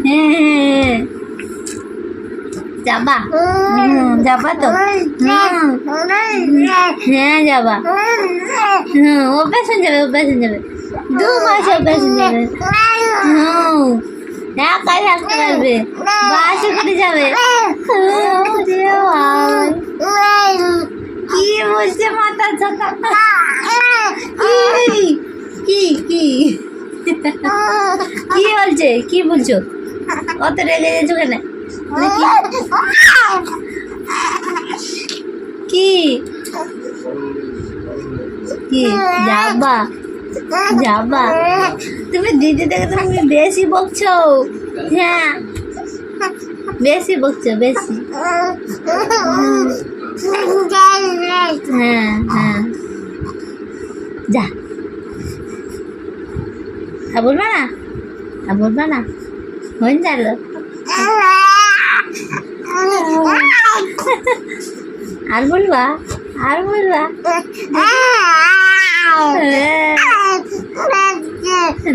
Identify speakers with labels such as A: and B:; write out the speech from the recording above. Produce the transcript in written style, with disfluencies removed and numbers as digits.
A: হ্যাঁ যাবা যাবা তো হ্যাঁ যাবা ও পেছন যাবে ও পেছন যাবে 2 মাস ও পেছন যাবে একাই থাকতে পারবে বাসে করে যাবে কি বলছে মাথা চাকা কি কি কি বলছে কি বলছো অত রেগে যাচ্ছ কেন কি কি যাবা যাবা তুমি দিদি থেকে তুমি বেশি বকছো হ্যাঁ বেশি বকছো বেশি হ্যাঁ হ্যাঁ যা বলবা না বলবা না হয়ে গেল আর বলবা